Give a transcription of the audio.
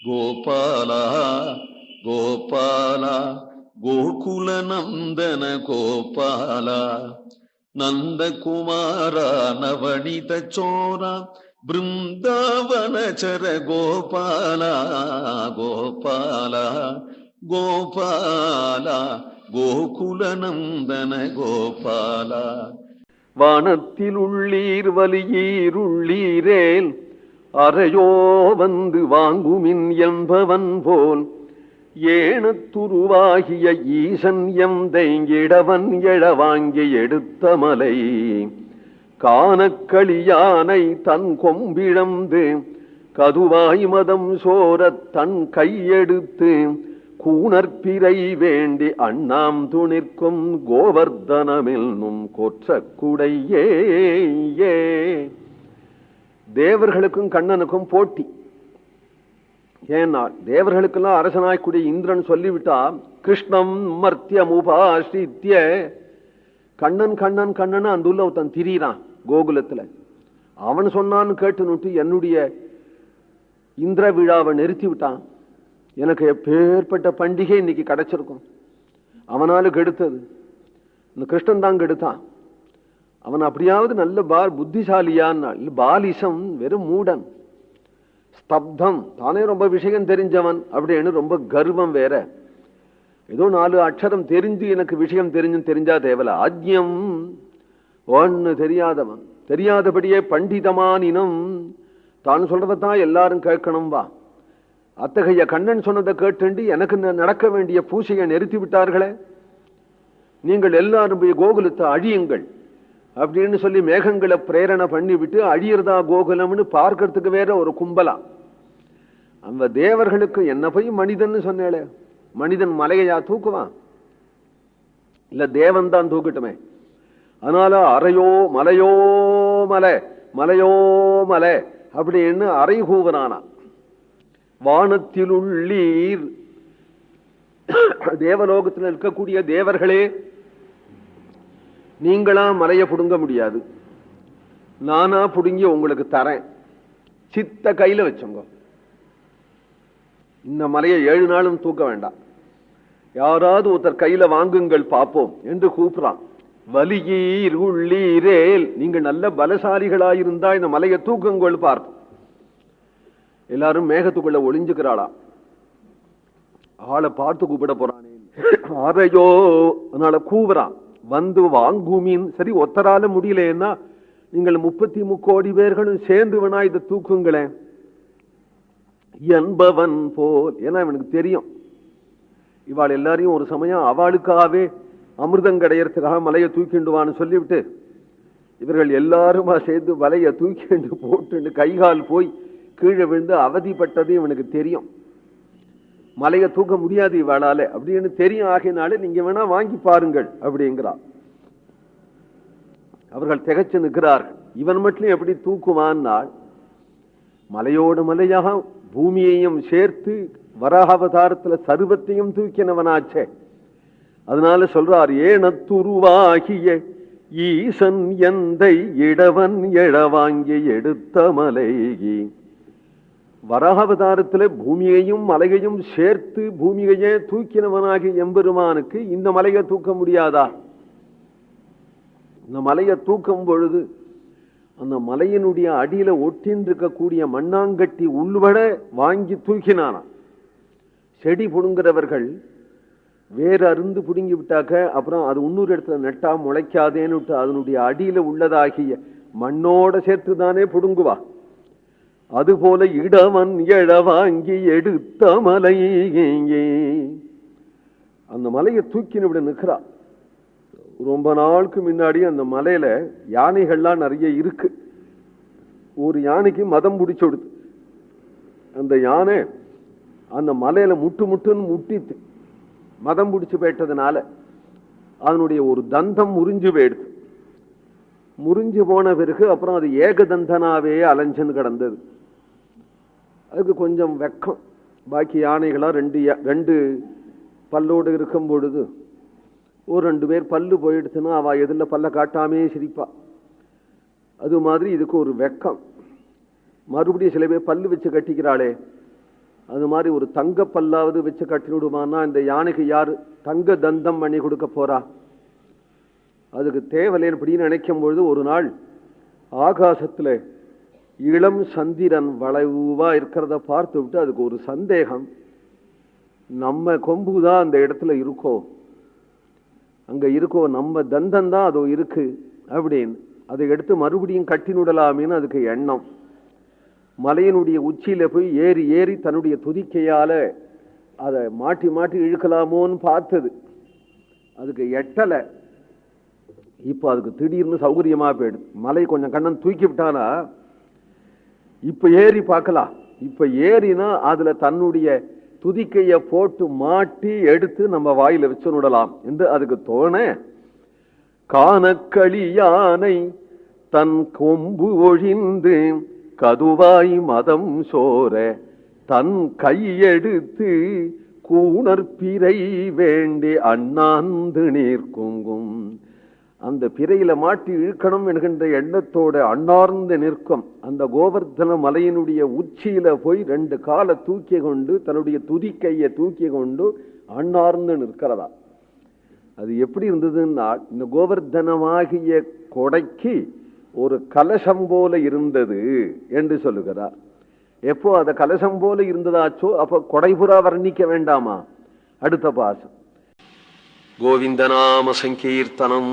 ಗೋಪಾಲ ಗೋಪಾಲ ಗೋಕುಲ ನಂದನ ಗೋಪಾಲ ನಂದಕುಮಾರ ನವನಿತ ಚೋರ ಬೃಂದಾವನಚರ ಗೋಪಾಲ ಗೋಪಾಲ ಗೋಪಾಲ கோகுல நந்தன கோபால. வானத்தில் உள்ளீர் வலியீர் உள்ளீரேல் அறையோ வந்து வாங்குமின் என்பவன் போல் ஏனத்துருவாகிய ஈசன் எந்தையிடவன் எழவாங்கி எடுத்த மலை காணக்களியானை தன் கொம்பிழந்து கதுவாய் மதம் சோரத் தன் கையெடுத்து கூணற்பிறை வேண்டி அண்ணாம் துணிற்கும் கோவர்தனமென்னும் கொற்ற குடையே. தேவர்களுக்கும் கண்ணனுக்கும் போட்டி. ஏன்னா தேவர்களுக்கெல்லாம் அரசனாய்க்கூடிய இந்திரன் சொல்லிவிட்டா கிருஷ்ணம் மர்த்தியமுபாசித்ய கண்ணன் கண்ணன் கண்ணன் அந்த உள்ள ஒருத்தன் திரியிறான் கோகுலத்துல. அவன் சொன்னான்னு கேட்டுனுட்டு என்னுடைய இந்திர விழாவை நிறுத்தி விட்டான். எனக்கு எப்பேற்பட்ட பண்டிகை இன்னைக்கு கிடைச்சிருக்கும். அவனால கெடுத்தது இந்த கிருஷ்ணன் தான் கெடுத்தான். அவன் அப்படியாவது நல்ல புத்திசாலியான். பாலிசம் வெறும் மூடன், ஸ்தப்தம், தானே ரொம்ப விஷயம் தெரிஞ்சவன் அப்படின்னு ரொம்ப கர்வம் வேற. ஏதோ 4 அக்ஷரம் தெரிஞ்சு எனக்கு விஷயம் தெரிஞ்சா தேவல. ஆஜ்யம் ஒன்னு தெரியாதவன், தெரியாதபடியே பண்டிதமானினம் தான் சொல்றதான் எல்லாரும் கேட்கணும் வா. அத்தகைய கண்ணன் சொன்னதை கேட்டு எனக்கு நடக்க வேண்டிய பூசையை நிறுத்தி விட்டார்களே. நீங்கள் எல்லாரும் போய் கோகுலத்தை அழியுங்கள் அப்படின்னு சொல்லி மேகங்களை பிரேரணை பண்ணி விட்டு அழியறதா கோகுலம்னு பார்க்கறதுக்கு வேற ஒரு கும்பலா. அந்த தேவர்களுக்கு என்ன போய் மனிதன் சொன்னேளே, மனிதன் மலையா தூக்குவான்? இல்ல தேவன் தான் தூக்கட்டுமே. அதனால அறையோ மலையோ மலை மலையோ மலை அப்படின்னு அறை கூவனானா. வானத்தில் உள்ளீர், தேவலோகத்தில் இருக்கக்கூடிய தேவர்களே, நீங்களா மலையை புடுங்க முடியாது, நானா புடுங்கி உங்களுக்கு தரேன். சித்த கையில வச்சுங்க. இந்த மலையை 7 நாளும் தூக்க வேண்டாம், யாராவது ஒருத்தர் கையில வாங்குங்கள் பார்ப்போம் என்று கூப்பிடான். வலியீர் உள்ளீரேல், நீங்கள் நல்ல பலசாலிகளாயிருந்தா இந்த மலையை தூக்குங்கள் பார்ப்போம். எல்லாரும் மேகத்துக்குள்ள ஒளிஞ்சுக்கிறாளா. ஆளை பார்த்து கூப்பிட போறானே. அறையோ அதனால கூவுறான். வந்து வாங்குமின். சரி, ஒத்தரால முடியலன்னா நீங்கள் 33 கோடி பேர்களும் சேர்ந்து வேணா இதை தூக்குங்களேன் என்பவன் போல். ஏன்னா இவனுக்கு தெரியும் இவாள் எல்லாரையும் ஒரு சமயம் அவளுக்காகவே அமிர்தம் கிடையறதுக்காக மலையை தூக்கிண்டுவான்னு சொல்லிவிட்டு இவர்கள் எல்லாருமா சேர்ந்து மலையை தூக்கிண்டு போட்டு கைகால் போய் கீழே விழுந்து அவதிப்பட்டது இவனுக்கு தெரியும். மலையை தூக்க முடியாது இவளால அப்படின்னு தெரியும். ஆகினாலே நீங்க வேணா வாங்கி பாருங்கள் அப்படிங்கிறார். அவர்கள் திகைச்சு நிற்கிறார்கள். இவன் மட்டும் எப்படி தூக்குவான்னால் மலையோடு மலையாக பூமியையும் சேர்த்து வராகாவதாரத்துல சர்வத்தையும் தூக்கினவனாச்சே. அதனால சொல்றார், ஏனத்துருவாகிய ஈசன் எந்தை இடவன் எழவாங்கி எடுத்த மலைகி. வராகாவதாரத்துல பூமியையும் மலையையும் சேர்த்து பூமியையே தூக்கினவனாகி எம்பெருமானுக்கு இந்த மலையை தூக்க முடியாதா? இந்த மலையை தூக்கும் பொழுது அந்த மலையினுடைய அடியில ஒட்டின்றிருக்கக்கூடிய மண்ணாங்கட்டி உள்பட வாங்கி தூக்கினானா. செடி புடுங்கிறவர்கள் வேற அருந்து புடுங்கி விட்டாக்க அப்புறம் அது இன்னொரு இடத்துல நெட்டா முளைக்காதேன்னு விட்டு அதனுடைய அடியில உள்ளதாகிய மண்ணோட சேர்த்து தானே புடுங்குவா. அதுபோல இடவன் எழவாங்கி எடுத்த மலை, அந்த மலையை தூக்கின்னு விட நிற்கிறா. ரொம்ப நாளுக்கு முன்னாடி அந்த மலையில யானைகள்லாம் நிறைய இருக்கு. ஒரு யானைக்கு மதம் பிடிச்சு விடுது. அந்த யானை அந்த மலையில முட்டுன்னு முட்டித்து மதம் பிடிச்சு போயிட்டதுனால அதனுடைய ஒரு தந்தம் முறிஞ்சு போயிடுது. முறிஞ்சு போன பிறகு அப்புறம் அது ஏகதந்தனாவே அலைஞ்சுன்னு கிடந்தது. அதுக்கு கொஞ்சம் வெக்கம். பாக்கி யானைகளா ரெண்டு பல்லோடு இருக்கும் பொழுது ஒரு 2 பேர் பல்லு போயிடுச்சுன்னா அவ எதில் பல்ல காட்டாமே சிரிப்பா. அது மாதிரி இதுக்கு ஒரு வெக்கம். மறுபடியும் சில பேர் பல்லு வச்சு கட்டிக்கிறாளே அது மாதிரி ஒரு தங்க பல்லாவது வச்சு கட்டிவிடுமானா இந்த யானைக்கு யாரு தங்க தந்தம் பண்ணி கொடுக்க போறா? அதுக்கு தேவலை அப்படின்னு நினைக்கும் பொழுது ஒரு நாள் ஆகாசத்துல இளம் சந்திரன் வளைவா இருக்கிறத பார்த்து விட்டு அதுக்கு ஒரு சந்தேகம், நம்ம கொம்புதான் அந்த இடத்துல இருக்கோ, அங்க இருக்கோ, நம்ம தந்தம் தான் அதோ இருக்கு அப்படின்னு அதை எடுத்து மறுபடியும் கட்டினுடலாமேன்னு அதுக்கு எண்ணம். மலையினுடைய உச்சியில போய் ஏறி ஏறி தன்னுடைய துதிக்கையால அதை மாட்டி மாட்டி இழுக்கலாமோன்னு பார்த்தது. அதுக்கு எட்டலை. இப்ப அதுக்கு திடீர்னு சௌகரியமா போயிடுது. மலை கொஞ்சம் கண்ணன் தூக்கி விட்டானா இப்ப ஏறி பார்க்கலாம். இப்ப ஏறினா அதுல தன்னுடைய துதிக்கைய போட்டு மாட்டி எடுத்து நம்ம வாயில வச்சு விடலாம் என்று அதுக்கு தோண, காணக்களி யானை தன் கொம்பு ஒழிந்து கதுவாய் மதம் சோர தன் கையெடுத்து கூணற்பிறை வேண்டி அண்ணாந்து நீர்க்குங்கும். அந்த பிறையில மாட்டி இழுக்கணும் என்கின்ற எண்ணத்தோட அண்ணார்ந்து நிற்கும் அந்த கோவர்தன மலையினுடைய உச்சியில போய் 2 காலை தூக்கி கொண்டு தன்னுடைய துதிக்கையை தூக்கி கொண்டு அண்ணார்ந்து நிற்கிறதா. அது எப்படி இருந்ததுன்னா, இந்த கோவர்தனமாகிய கொடைக்கு ஒரு கலசம் போல இருந்தது என்று சொல்லுகிறார். எப்போ அத கலசம் போல இருந்ததாச்சோ அப்ப கொடைபுறா வர்ணிக்க வேண்டாமா? அடுத்த பாசம் கோவிந்தநாம சங்கீர்த்தனம்.